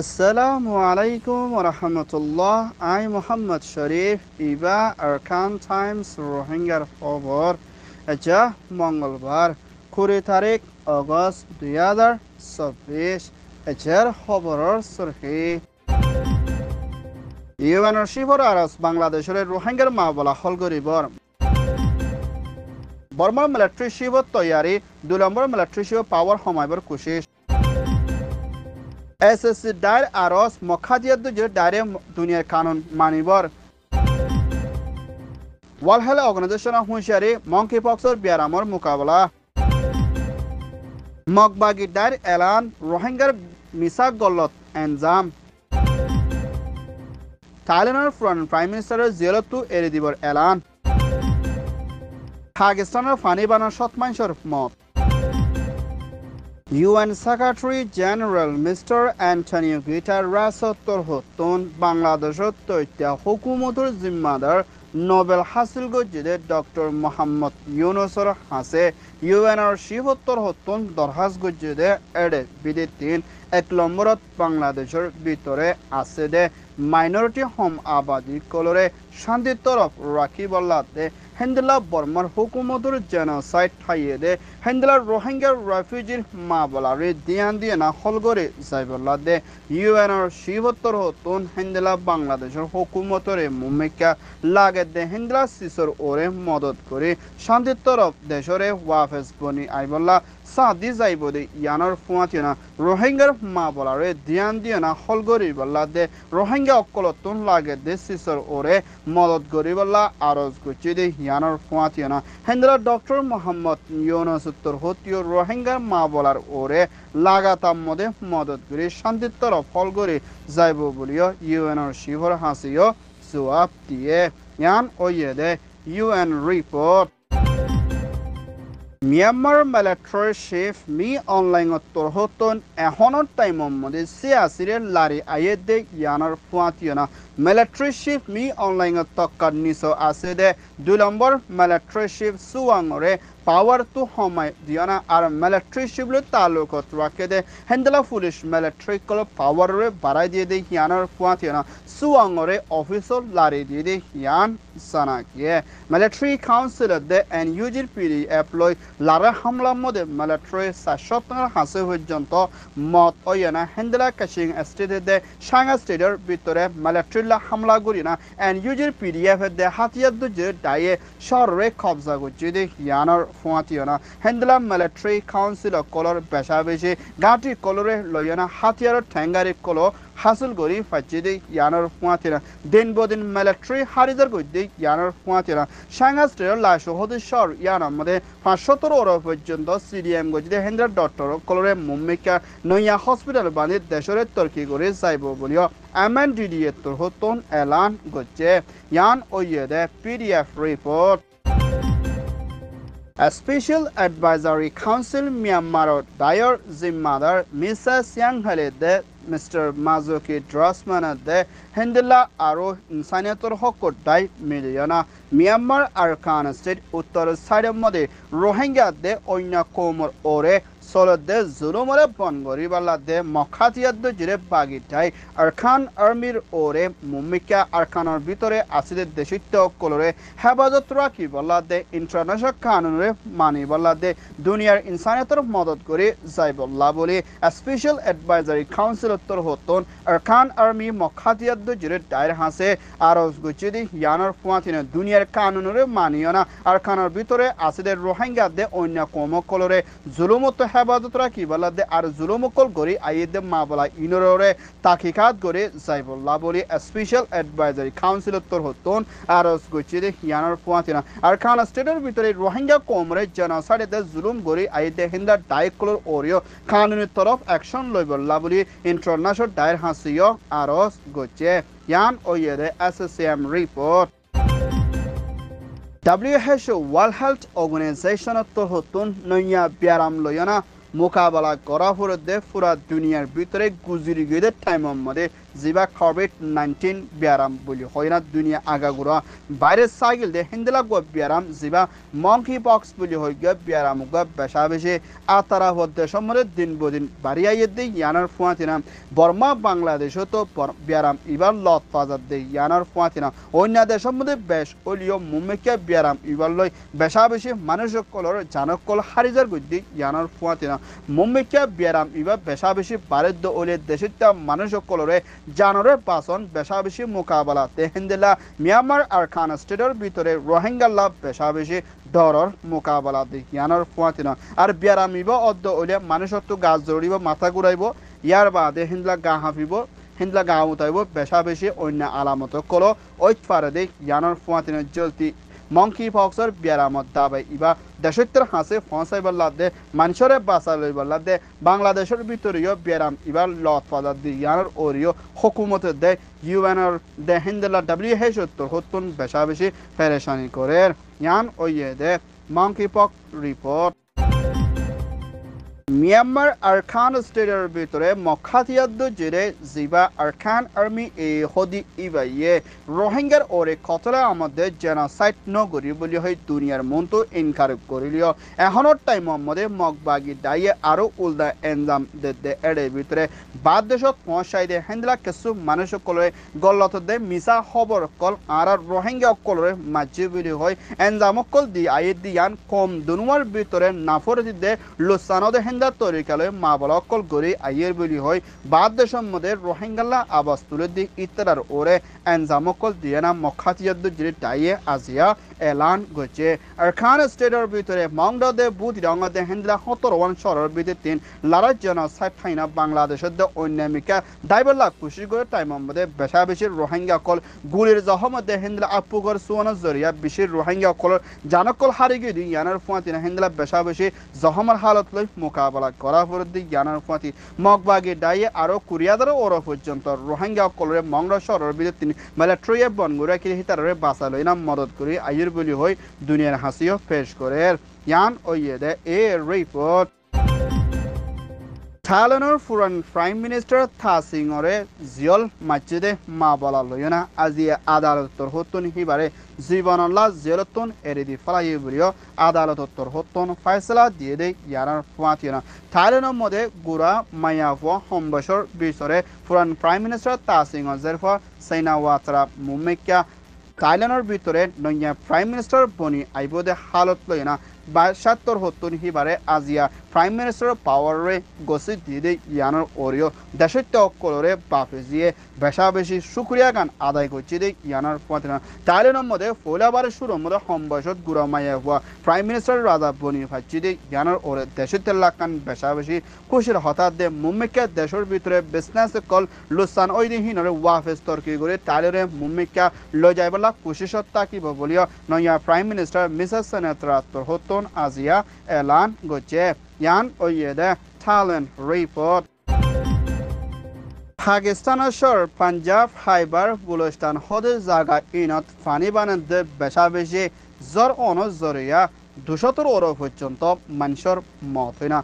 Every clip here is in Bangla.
আসসালামু আলাইকুম রহমতুল্লাহ। I Mohammad Sharif Iba Arkan Times রোহিঙ্গার খবর যা মঙ্গলবার 20 আগস্ট 2024 এর খবরের সরহি ইউএনর শিবর আরস বাংলাদেশের রোহিঙ্গার মা বলা হল গরিবর বর্মার মিলিটারি শিবর তৈয়ারি 2 নম্বর মিলিটারি শিব পাওয়ার হমাইবর কোশিশ SSC দায়ের আরস মখাজিয়াদ দায়ের দুনিয়ার কানুন মানিবর ওয়ার্ল্ড হেলথ অর্গানাইজেশন হুঁশিয়ারি মঙ্কি পক্সর বিয়ারামর মোকাবেলা মগবাগি দায়ের এলান রোহিঙ্গার মিসাক গল্লত এনজাম থাইল্যান্ডের প্রাইম মিনিস্টারের জেলতো এড়ে দিবর এলান পাকিস্তানের ফানি বানার শতমাংশর মত UN Secretary General Mr. Antonio Guterres তরহতন বাংলাদেশের তৈত্যা হুকুমতের জিম্মাদার নোবেল হাসিল গজ্জিদে ডক্টর মোহাম্মদ ইউনুসর হাসে ইউএনর শিবত্তর হতন দরহাজ গজ্জিদে এডে বিদিতিন 1 নম্বরত বাংলাদেশের ভিতরে আছে দে মাইনরিটি হোম আবাদী কলরে শান্তির তরফ রাখি বল্লাতে হেন্দিলা বর্মার হুকুমতের জেনোসাইড ঠাইয়ে দে হেন্দিলার রোহিঙ্গার রেফিউজির মা বলারে দিয়ান দিয়ে না হলগরে যাইবল্লা দে ইউএনর শিবত্তর হতন হেন্দিলা বাংলাদেশের হুকুমতের মুমিকা লাগে দে হেন্দিলা সিসর ওরে মদত করে শান্তির তরফ দেশরে ওয়াফেস বনি আইবল্লা সাদি যাইব দে ইয়ানোর ফুয়াতিনা রোহিঙ্গার মা বলারে দিয়ান দিয়ে না হলগরি বল্লা দে রোহিঙ্গা অকলতন লাগে দে সিসর ওরে মদত করি বল্লা আরজ গুচি দে ইয়ানোর ফুয়াতিনা হেন্দিলা ডক্টর মোহাম্মদ ইউনুস উত্তর হতিও রোহিঙ্গার মা বলার ওরে লাগাতাম মদে মদত করি শান্তির তরফ হলগরি যাইব বলিও ইউএনর শিবর হাসিও জবাব দিয়ে ইয়ান ওয়ে দে UN report Myanmar military chief মি অনলাইন তরহতন এখনৰ টাইমৰ মধ্যে সিয়াসিরে লারি আয়ে দে ইয়ানোর ফুয়াতিয়না মিলিটারি চিফ মি অনলাইন তক্কার নিচ আছে দে 2 নম্বর মিলিটারি চিফ সুৱাঙৰে পাওয়ার তো সময় দিয়ানা আর মিলিটারি শিবলে তালুকত রাখে দে হেন্ডলা পুলিশ মিলিটারি কল পাওয়ারে বাড়াই দিয়ে দে হিয়ানোর ফুয়াতিয়না সুৱাঙৰে অফিসর লারি দিয়ে দে হিয়ান সানাকিয়ে মিলিটারি কাউন্সিল দে এনইউজির পিডি এপ্লয় লারা হামলার মধ্যে মিলিটারি 700 হাসে পর্যন্ত মত ওয়ানা হেন্ডলা কাশিং স্টেটে দে সাঙ্গা স্টেটের ভিতরে মিলিটারি হামলা করি না এনইউজির পিডিএফ দে হাতিয়ার দুজে ডায়ে শহরে কবজা করছে দে হিয়ানোর ফুয়াতিয়না হেন্ডলা মিলিটারি কাউন্সিল কলর বেশা বেশি গাঁটি কলরে লইয়না হাতিয়ার ঠেঙ্গারি কলো হাসিল করি ফাইছে দে ইয়ানোর ফুয়াতিয়না দিন বদিন মিলিটারি হারিদার করতে ইয়ানোর ফুয়াতিয়না সাঙ্গা স্টেটের লাশ হদিশর ইয়ানোর মধ্যে 517 ওর পর্যন্ত সিডিএম গজিদে হেন্ডলা ডক্টর কলরে মুম্মিকা নইয়া হসপিটাল বানিয়ে দেশরে তর্কি করে যাইব বলিও MNDD তোর হতন এলান গজে ইয়ান ওয়ে দে PDF report A Special Advisory Council Myanmar Dayor Zimmadar Misa Sianghale de Mr. Mazuki Drossman de Hendela Aro Insaniator Hokot Dai Miliona Myanmar Arkan State Uttar Side Mode Rohingya de Oina Komor Ore Solo de Zulumore Bongori Bala de Mokhatia de Jire Bagitai Arkan Armir Ore Mumika Arkanor Vitore Acid de Shito Colore Habazot Raki Bala de International Kanure Mani Bala de Dunyar Insaniator Modot Gori Zaibolla Boli A Special Advisory Council উত্তর হতন আরকান আর্মি মখাতিয়াদ জুরে দায়ের হাসে আরজ গুচিদি ইয়ানোর ফুয়াতিনে দুনিয়ার কানুনরে মানিয়না আরকানের ভিতরে আসিদের রোহিঙ্গা দে অন্য কমকলরে জুলুমত হেফাজত রাখি বলা দে আর জুলুমকল গরি আইদে মা বলা ইনরে তাকিকাত গরে যাইবল্লা বলি স্পেশাল অ্যাডভাইজারি কাউন্সিল উত্তর হতন আরজ গুচিদি ইয়ানোর ফুয়াতিনা আরকান স্টেটের ভিতরে রোহিঙ্গা কমরে জেনোসাইড দে জুলুম গরি আইদে হিন্দা ডাইকলর ওরিও কানুনের তরফ অ্যাকশন লইবল্লা বলি International Dair Hasiyo Aros Goche Yan Oyede SSCM report WHO World Health Organization Tohotun Nonya Biaram Loyana মোকাবেলা করা হলে পুরা দুনিয়ার ভিতরে গুজরি গিয়ে টাইমের মধ্যে জিবা COVID-19 biaram buli hoina dunia agagura virus cycle de hindela go biaram ziba monkeypox buli hoiga biaram go beshabeshi atara hodde somore din bodin bariya yedde yanar fuatina Burma Bangladesh to biaram ibar lot fazad de yanar fuatina onya de somode besh olio mumeke biaram ibarloi beshabeshi manushok kolor janokol harijar guddi yanar fuatina mumeke biaram ibar beshabeshi bareddo ole deshita manushok kolore জানরে পাসন বেশাবেশি মোকাবেলা তেহেন্দেলা মিয়ানমার আর খান স্টেটের ভিতরে রোহিঙ্গা লাভ বেশাবেশি ডরর মোকাবেলা দিয়ানোর ফুয়াতিনা আর বিয়ারামিব অদ্দ ওলে মানুষত্ব গাছ জড়িব মাথা ঘুরাইব ইয়ার বাদে হিন্দলা গা হাফিব হিন্দলা গা উঠাইব বেশাবেশি অন্য আলামত কল ঐত ফারে দিক ইয়ানোর ফুয়াতিনা জলতি monkeypoxer biaramot dabai iba দেশত্র হাসে ফসাইবাল্লাদে মানুষরে বাসা লইবাল্লাদে বাংলাদেশের ভিতরেও বিয়ারাম ইবার লত ফাদার দি ইয়ানোর ওরিও হুকুমত দে ইউএনর দে হিন্দলা WHO তোর হতুন বেশা বেশি পেরেশানি করে ইয়ান ওইয়ে দে monkeypox রিপোর্ট মিয়ানমার আরকান স্টেটের ভিতরে মখাতিয়াদ্দ জেরে জিবা আরকান আর্মি এই হদি ইবাইয়ে রোহিঙ্গার ওরে কতলা আমাদের জেনোসাইড নগরী বলি হয় দুনিয়ার মতো ইনকার করিলিও এখনের টাইম মধ্যে মগবাগি দাইয়ে আরো উল্দা এনজাম দে এড়ে ভিতরে বাদ দেশত পৌঁছাইদে হেন্দলা কিছু মানুষ কলরে গল্লত দে মিসা খবর কল আর রোহিঙ্গা কলরে মাঝে বলি হয় এনজাম কল দি আই দিয়ান কম দুনুয়ার ভিতরে নাফর দে লুসানো দে তরিকালে মা বলকল গড়ি আইয়ের বলি হয় বাদ দেশের মধ্যে রোহিঙ্গাল্লা আবাস তুলে দি ইত্যাদার ওরে এনজামকল দিয়ে না মখাতিয়াদ্দু জিরি টাইয়ে আজিয়া এলান গছে আরকান স্টেটের ভিতরে মংডদে বুধ রঙদে হেন্দ্রা 17 শহরের ভিতরে 3 লারাজ জেনোসাইড থাইনা বাংলাদেশের দে অন্যামিকা দাইবল্লা খুশি করে টাইমের মধ্যে বেশা বেশি রোহিঙ্গা কল গুলির জহমদে হেন্দ্রা আপুগর সুয়ান জরিয়া বিশের রোহিঙ্গা কল জানকল হারিগে দি ইয়ানার ফুয়াতিনা হেন্দ্রা বেশা বেশি জহমার হালত লই মোকাবেলা করা পরদি ইয়ানার ফুয়াতি মগবাগে দাইয়ে আরো কুরিয়াদার ওর পর্যন্ত রোহিঙ্গা কলরে মংডা শহরের ভিতরে 3 মিলিটারি বনগুরা কি হিতারে বাসা লইনা মদত করি আইয়ের বলি হয় দুনিয়ার হাসিও পেশ করে ইয়ান ওইয়ে দে এ রিপোর্ট থাইল্যান্ডের ফুরান প্রাইম মিনিস্টার থাসিংরে জিয়ল মাজিদে মা বলা লয়না আজি আদালতর হতুন হিবারে জীবনলা জেলতন এরিদি ফলাই বলিও আদালতর হতুন ফয়সালা দিয়ে দে ইয়ানার ফুয়াতিনা থাইল্যান্ডের মধ্যে গুড়া মায়াফো সম্বসর বিসরে ফুরান প্রাইম মিনিস্টার থাসিং জেরফা সাইনা ওয়াতরা মুমেক্কা থাইল্যান্ডের ভিতরে নয়া প্রাইম মিনিস্টার বনি আইবদে হালত লয়না 72 হতুন হিবারে আজিয়া প্রাইম মিনিস্টার পাওয়ারে গসি দিয়ে ইয়ানোর ওরিও দেশত্ব কলরে বাফেজিয়ে বেশা বেশি শুক্রিয়া গান আদায় করছে দে ইয়ানোর পথনা থাইল্যান্ডের মধ্যে ফোলাবার শুরুর মধ্যে সম্বসত গুড়ামাইয়া হওয়া প্রাইম মিনিস্টার রাজা বনি ফাচ্ছি দে ইয়ানোর ওরে দেশত্ব লাগান বেশা বেশি খুশির হঠাৎ দে মুম্মিকা দেশের ভিতরে বিজনেস কল লুসান ওই দিনরে ওয়াফেস তর্কি করে থাইল্যান্ডে মুম্মিকা লো যাইবলা খুশি সত্তা কি বলিও নয়া প্রাইম মিনিস্টার মিসেস সেনেত্রা তোর হতুন আজিয়া এলান গছে ইয়ান ওইয়েদে থাইল্যান্ড রিপোর্ট পাকিস্তানের পাঞ্জাব হাইবার বুলস্তান হদে জায়গা ইনত ফানি বানন্দে বেশা বেশি জ্বর অনজরিয়া 200 ওর পর্যন্ত মানুষের মত হয় না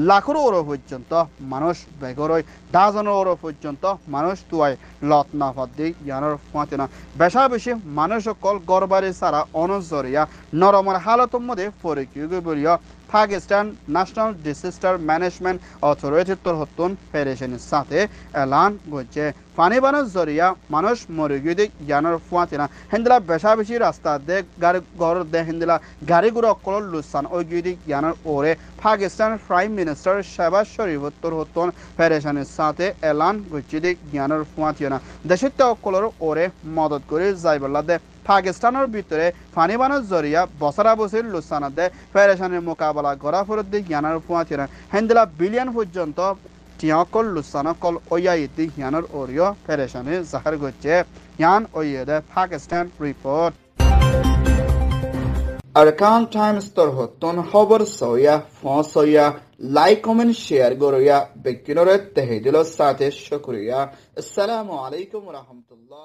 লাখের ওর পর্যন্ত মানুষ বেগরই ডাজনের ওর পর্যন্ত মানুষ তুয়ায় লত না ফাদি ইয়ানোর ফাঁতে না বেশা বেশি মানুষ কল গড়বাড়ি সারা অনজরিয়া নরমের হালতের মধ্যে পরিচয় বলিয়া Pakistan national disaster management authority তোর হতুন ফেডারেশনের সাথে এলান করছে পানি বানার জরিয়া মানুষ মরে গিয়ে ইয়ানোর ফুয়াতে না হেন্দলা বেশা বেশি রাস্তা দে গাড়ি ঘর দে হেন্দলা গাড়ি গুড়ো কল লুসান ওই গিয়ে ইয়ানোর ওরে পাকিস্তান প্রাইম মিনিস্টার শেহবাজ শরীফ তোর হতুন ফেডারেশনের সাথে এলান করছে ইয়ানোর ফুয়াতে না দেশের কলর ওরে মদত করে যাইবল্লা দে পাকিস্তানের ভিতরে পানি বানার জরিয়া বছরা বছর লুসানা দে ফেডারেশনের মোকাবেলা করা ফরত দিয়ে জ্ঞানের ফুয়াতে না হেন্দলা বিলিয়ন পর্যন্ত টিয়াকল লুসানা কল ওয়াইদি জ্ঞানের ওরিও ফেডারেশনে জাহার করছে ইয়ান ওয়েদে পাকিস্তান রিপোর্ট আরকান টাইমস তোর হতুন খবর সয়া ফসয়া লাইক কমেন্ট শেয়ার গরয়া বেকিনরে তেহেদিল সাথে শুকরিয়া আসসালামু আলাইকুম ওয়া রাহমাতুল্লাহ